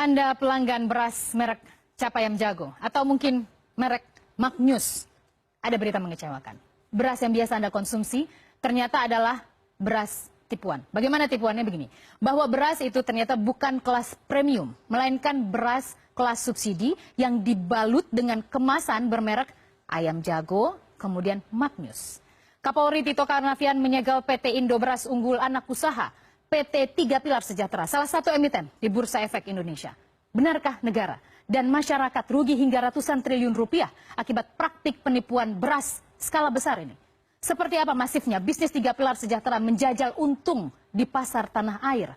Anda pelanggan beras merek Capayam Jago atau mungkin merek Magnus, ada berita mengecewakan. Beras yang biasa Anda konsumsi ternyata adalah beras tipuan. Bagaimana tipuannya? Begini, bahwa beras itu ternyata bukan kelas premium, melainkan beras kelas subsidi yang dibalut dengan kemasan bermerek Ayam Jago, kemudian Magnus. Kapolri Tito Karnavian menyegel PT Indo Beras Unggul anak usaha PT Tiga Pilar Sejahtera, salah satu emiten di Bursa Efek Indonesia. Benarkah negara dan masyarakat rugi hingga ratusan triliun rupiah akibat praktik penipuan beras skala besar ini? Seperti apa masifnya bisnis Tiga Pilar Sejahtera menjajal untung di pasar tanah air?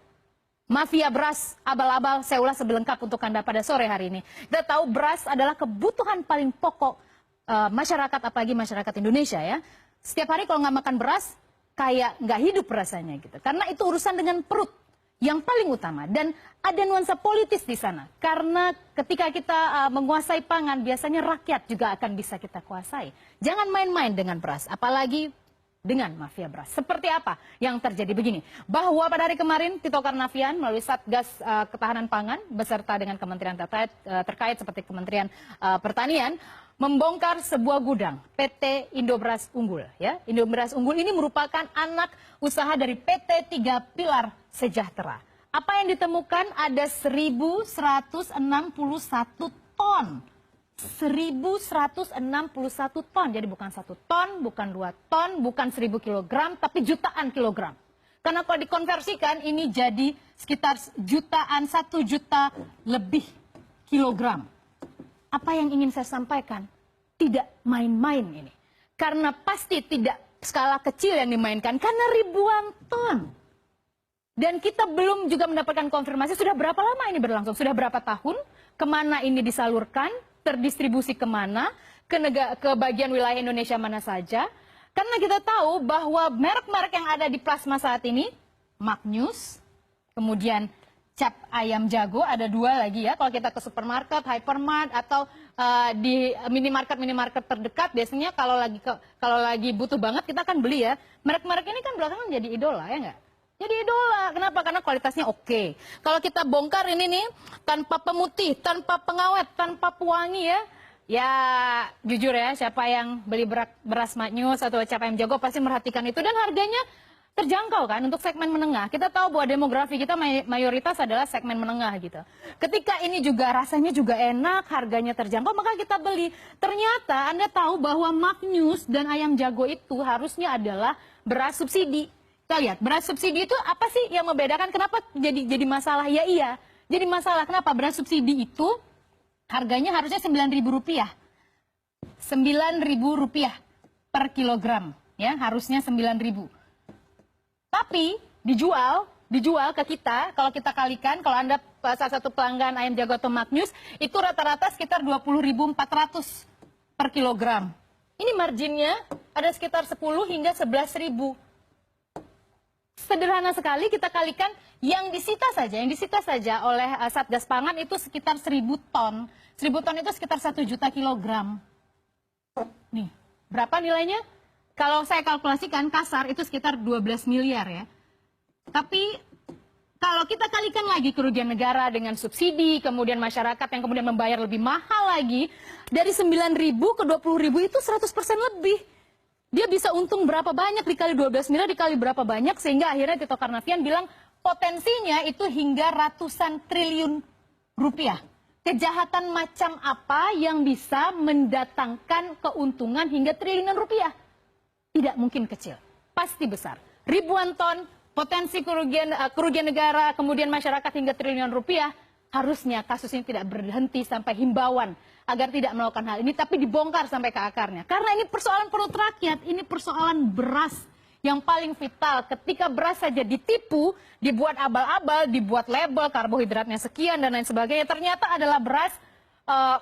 Mafia beras abal-abal, saya ulas sebelengkap untuk Anda pada sore hari ini. Kita tahu beras adalah kebutuhan paling pokok masyarakat, apalagi masyarakat Indonesia ya. Setiap hari kalau nggak makan beras, kayak nggak hidup rasanya gitu. Karena itu urusan dengan perut yang paling utama. Dan ada nuansa politis di sana. Karena ketika kita menguasai pangan, biasanya rakyat juga akan bisa kita kuasai. Jangan main-main dengan beras, apalagi dengan mafia beras. Seperti apa yang terjadi? Begini, bahwa pada hari kemarin Tito Karnavian melalui Satgas Ketahanan Pangan beserta dengan kementerian terkait seperti Kementerian Pertanian membongkar sebuah gudang PT Indo Beras Unggul. Ya, Indo Beras Unggul ini merupakan anak usaha dari PT Tiga Pilar Sejahtera. Apa yang ditemukan? Ada 1.161 ton. 1.161 ton. Jadi bukan 1 ton, bukan 2 ton, bukan 1.000 kilogram, tapi jutaan kilogram. Karena kalau dikonversikan ini jadi sekitar jutaan, 1 juta lebih kilogram. Apa yang ingin saya sampaikan? Tidak main-main ini. Karena pasti tidak skala kecil yang dimainkan, karena ribuan ton. Dan kita belum juga mendapatkan konfirmasi sudah berapa lama ini berlangsung, sudah berapa tahun, kemana ini disalurkan, terdistribusi kemana, ke bagian wilayah Indonesia mana saja. Karena kita tahu bahwa merek-merek yang ada di plasma saat ini, Magnus, kemudian Cap Ayam Jago, ada 2 lagi ya. Kalau kita ke supermarket, hypermart, atau di minimarket terdekat, biasanya kalau lagi butuh banget kita akan beli ya. Merek-merek ini kan belakangan jadi idola ya nggak? Jadi idola. Kenapa? Karena kualitasnya oke. Kalau kita bongkar ini nih, tanpa pemutih, tanpa pengawet, tanpa pewangi ya. Ya jujur ya, siapa yang beli beras Magnus atau Cap Ayam Jago pasti merhatikan itu. Dan harganya terjangkau kan untuk segmen menengah. Kita tahu bahwa demografi kita mayoritas adalah segmen menengah gitu. Ketika ini juga rasanya juga enak, harganya terjangkau, maka kita beli. Ternyata Anda tahu bahwa Magnus dan Ayam Jago itu harusnya adalah beras subsidi. Kita lihat, beras subsidi itu apa sih yang membedakan? Kenapa jadi masalah? Ya iya, jadi masalah. Kenapa? Beras subsidi itu harganya harusnya Rp9.000. Rp9.000 per kilogram. Ya, harusnya 9.000. Tapi dijual ke kita, kalau kita kalikan, kalau Anda salah satu pelanggan Ayam Jago atau Magnus, itu rata-rata sekitar 20.400 per kilogram. Ini marginnya ada sekitar 10 hingga 11.000. Sederhana sekali, kita kalikan yang disita saja oleh Satgas Pangan itu sekitar 1.000 ton. 1.000 ton itu sekitar 1 juta kilogram. Nih, berapa nilainya? Kalau saya kalkulasikan kasar itu sekitar 12 miliar ya. Tapi kalau kita kalikan lagi kerugian negara dengan subsidi, kemudian masyarakat yang kemudian membayar lebih mahal lagi, dari 9.000 ke 20.000 itu 100% lebih. Dia bisa untung berapa banyak dikali 12 miliar dikali berapa banyak, sehingga akhirnya Tito Karnavian bilang potensinya itu hingga ratusan triliun rupiah. Kejahatan macam apa yang bisa mendatangkan keuntungan hingga triliunan rupiah? Tidak mungkin kecil, pasti besar. Ribuan ton, potensi kerugian negara, kemudian masyarakat hingga triliunan rupiah. Harusnya kasus ini tidak berhenti sampai himbauan agar tidak melakukan hal ini, tapi dibongkar sampai ke akarnya. Karena ini persoalan perut rakyat, ini persoalan beras yang paling vital. Ketika beras saja ditipu, dibuat abal-abal, dibuat label karbohidratnya sekian dan lain sebagainya, ternyata adalah beras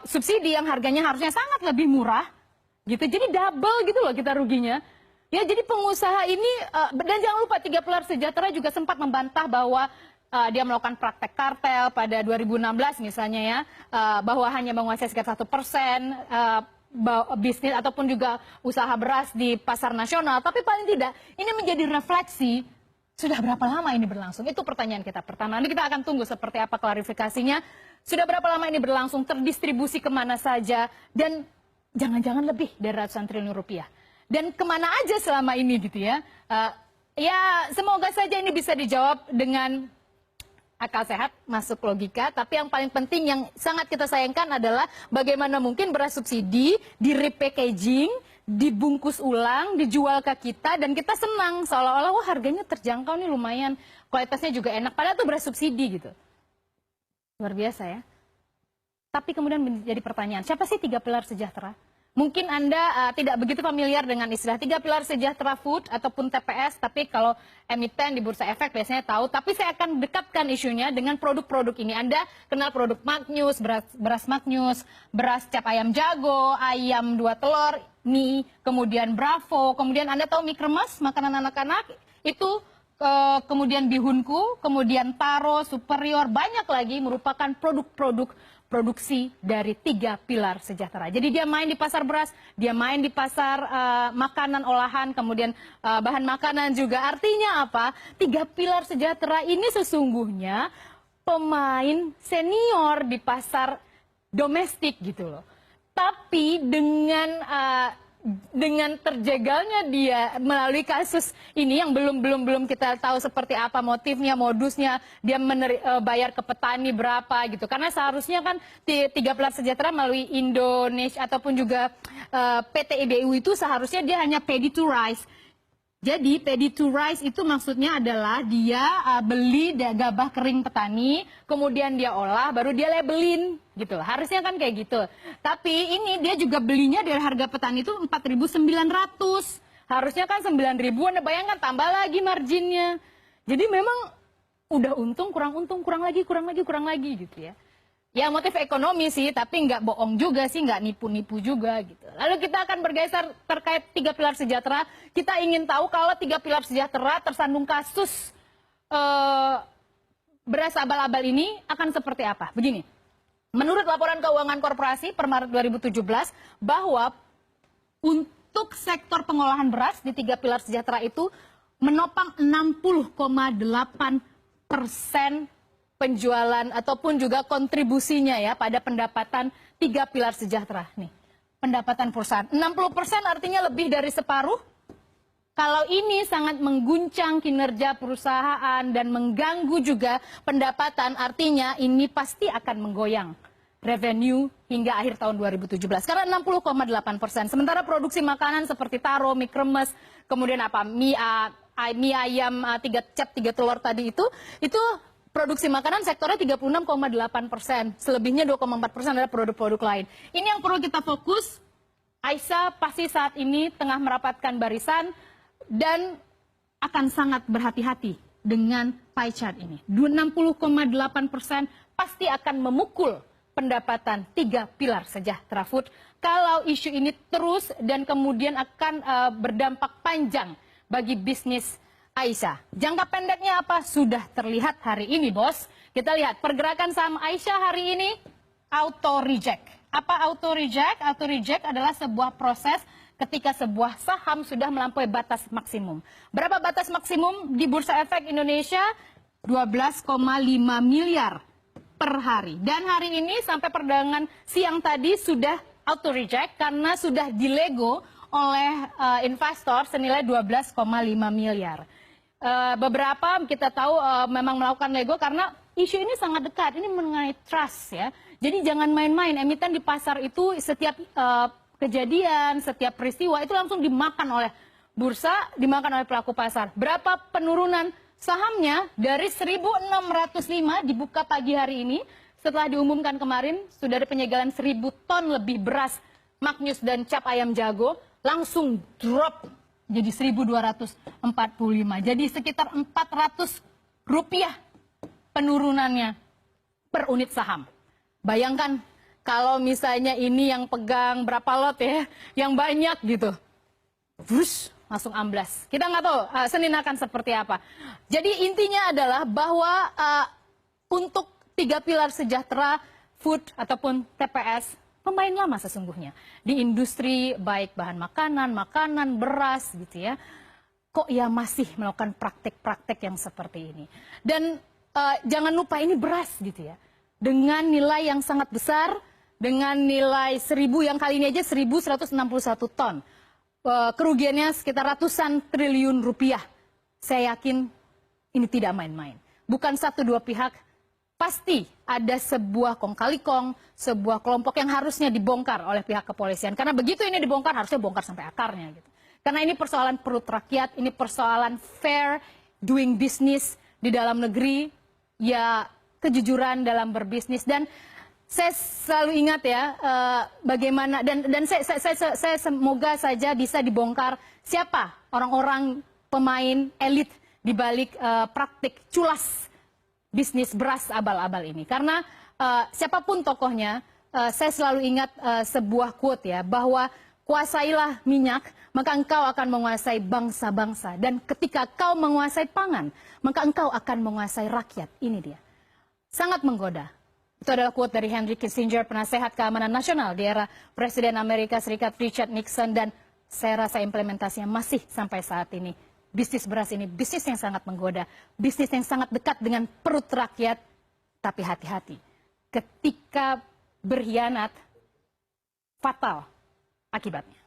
subsidi yang harganya harusnya sangat lebih murah. Gitu. Jadi double gitu loh kita ruginya. Ya, jadi pengusaha ini, dan jangan lupa Tiga Pilar Sejahtera juga sempat membantah bahwa dia melakukan praktek kartel pada 2016 misalnya ya, bahwa hanya menguasai sekitar 1% bisnis ataupun juga usaha beras di pasar nasional. Tapi paling tidak ini menjadi refleksi sudah berapa lama ini berlangsung. Itu pertanyaan kita pertama. Nanti kita akan tunggu seperti apa klarifikasinya. Sudah berapa lama ini berlangsung, terdistribusi kemana saja, dan jangan-jangan lebih dari ratusan triliun rupiah. Dan kemana aja selama ini gitu ya. Ya semoga saja ini bisa dijawab dengan akal sehat, masuk logika. Tapi yang paling penting yang sangat kita sayangkan adalah bagaimana mungkin beras subsidi, di repackaging, dibungkus ulang, dijual ke kita, dan kita senang. Seolah-olah wah harganya terjangkau nih, lumayan, kualitasnya juga enak. Padahal itu beras subsidi gitu. Luar biasa ya. Tapi kemudian menjadi pertanyaan, siapa sih 3 pilar sejahtera? Mungkin Anda tidak begitu familiar dengan istilah 3 pilar sejahtera food ataupun TPS, tapi kalau emiten di Bursa Efek biasanya tahu. Tapi saya akan dekatkan isunya dengan produk-produk ini. Anda kenal produk Magnus, beras Magnus, beras cap ayam jago, ayam 2 telur, mie, kemudian Bravo, kemudian Anda tahu mie kremes, makanan anak-anak, itu kemudian bihunku, kemudian Taro, Superior, banyak lagi merupakan produk-produk produksi dari 3 pilar sejahtera. Jadi dia main di pasar beras, dia main di pasar makanan olahan, kemudian bahan makanan juga. Artinya apa? 3 pilar sejahtera ini sesungguhnya pemain senior di pasar domestik gitu loh. Tapi dengan terjegalnya dia melalui kasus ini yang belum kita tahu seperti apa motifnya, modusnya, dia bayar ke petani berapa gitu. Karena seharusnya kan 3 pilar sejahtera melalui Indonesia ataupun juga PT IBU itu seharusnya dia hanya paddy to rice. Jadi paddy to rice itu maksudnya adalah dia beli gabah kering petani, kemudian dia olah, baru dia labelin gitu. Harusnya kan kayak gitu. Tapi ini dia juga belinya dari harga petani itu 4.900. Harusnya kan 9.000, Anda bayangkan tambah lagi marginnya. Jadi memang udah untung, kurang lagi gitu ya. Ya motif ekonomi sih, tapi nggak bohong juga sih, nggak nipu-nipu juga gitu. Lalu kita akan bergeser terkait 3 pilar sejahtera. Kita ingin tahu kalau 3 pilar sejahtera tersandung kasus beras abal-abal ini akan seperti apa. Begini, menurut laporan keuangan korporasi per Maret 2017, bahwa untuk sektor pengolahan beras di 3 pilar sejahtera itu menopang 60,8% penjualan ataupun juga kontribusinya ya pada pendapatan 3 pilar sejahtera nih. Pendapatan perusahaan 60% artinya lebih dari separuh. Kalau ini sangat mengguncang kinerja perusahaan dan mengganggu juga pendapatan, artinya ini pasti akan menggoyang revenue hingga akhir tahun 2017. Karena 60,8%. Sementara produksi makanan seperti Taro, mie kremes, kemudian apa mie ayam 3 cap 3 telur tadi itu produksi makanan sektornya 36,8%, selebihnya 2,4% adalah produk-produk lain. Ini yang perlu kita fokus. Aisyah pasti saat ini tengah merapatkan barisan dan akan sangat berhati-hati dengan pie chart ini. 60,8% pasti akan memukul pendapatan 3 pilar sejahtera food kalau isu ini terus dan kemudian akan berdampak panjang bagi bisnis Aisyah. Jangka pendeknya apa? Sudah terlihat hari ini, bos. Kita lihat pergerakan saham Aisyah hari ini, auto reject. Apa auto reject? Auto reject adalah sebuah proses ketika sebuah saham sudah melampaui batas maksimum. Berapa batas maksimum di Bursa Efek Indonesia? 12,5 miliar per hari. Dan hari ini sampai perdagangan siang tadi sudah auto reject karena sudah dilego oleh investor senilai 12,5 miliar. Beberapa kita tahu memang melakukan lego karena isu ini sangat dekat. Ini mengenai trust ya. Jadi jangan main-main. Emiten di pasar itu setiap kejadian, setiap peristiwa itu langsung dimakan oleh bursa, dimakan oleh pelaku pasar. Berapa penurunan sahamnya dari 1.605 dibuka pagi hari ini setelah diumumkan kemarin sudah ada penyegelan 1.000 ton lebih beras Magnus dan cap ayam jago langsung drop jadi 1.245. Jadi sekitar Rp400 penurunannya per unit saham. Bayangkan kalau misalnya ini yang pegang berapa lot ya, yang banyak gitu. Wush, langsung amblas. Kita nggak tahu Senin akan seperti apa. Jadi intinya adalah bahwa untuk 3 pilar sejahtera, food ataupun TPS, pemain lama sesungguhnya di industri baik bahan makanan, beras gitu ya. Kok ya masih melakukan praktek-praktek yang seperti ini. Dan jangan lupa ini beras gitu ya. dengan nilai yang sangat besar, dengan nilai 1.000 yang kali ini aja 1.161 ton. Kerugiannya sekitar ratusan triliun rupiah. Saya yakin ini tidak main-main. Bukan satu dua pihak, pasti ada sebuah kong kali kong, sebuah kelompok yang harusnya dibongkar oleh pihak kepolisian. Karena begitu ini dibongkar, harusnya bongkar sampai akarnya gitu. Karena ini persoalan perut rakyat, ini persoalan fair doing business di dalam negeri, ya kejujuran dalam berbisnis. Dan saya selalu ingat ya bagaimana dan saya semoga saja bisa dibongkar siapa orang-orang pemain elit di balik praktik culas bisnis beras abal-abal ini. Karena siapapun tokohnya, saya selalu ingat sebuah quote ya, bahwa kuasailah minyak, maka engkau akan menguasai bangsa-bangsa. Dan ketika kau menguasai pangan, maka engkau akan menguasai rakyat. Ini dia. Sangat menggoda. Itu adalah quote dari Henry Kissinger, penasehat keamanan nasional di era Presiden Amerika Serikat Richard Nixon. Dan saya rasa implementasinya masih sampai saat ini. Bisnis beras ini bisnis yang sangat menggoda. Bisnis yang sangat dekat dengan perut rakyat. Tapi hati-hati. Ketika berkhianat, fatal akibatnya.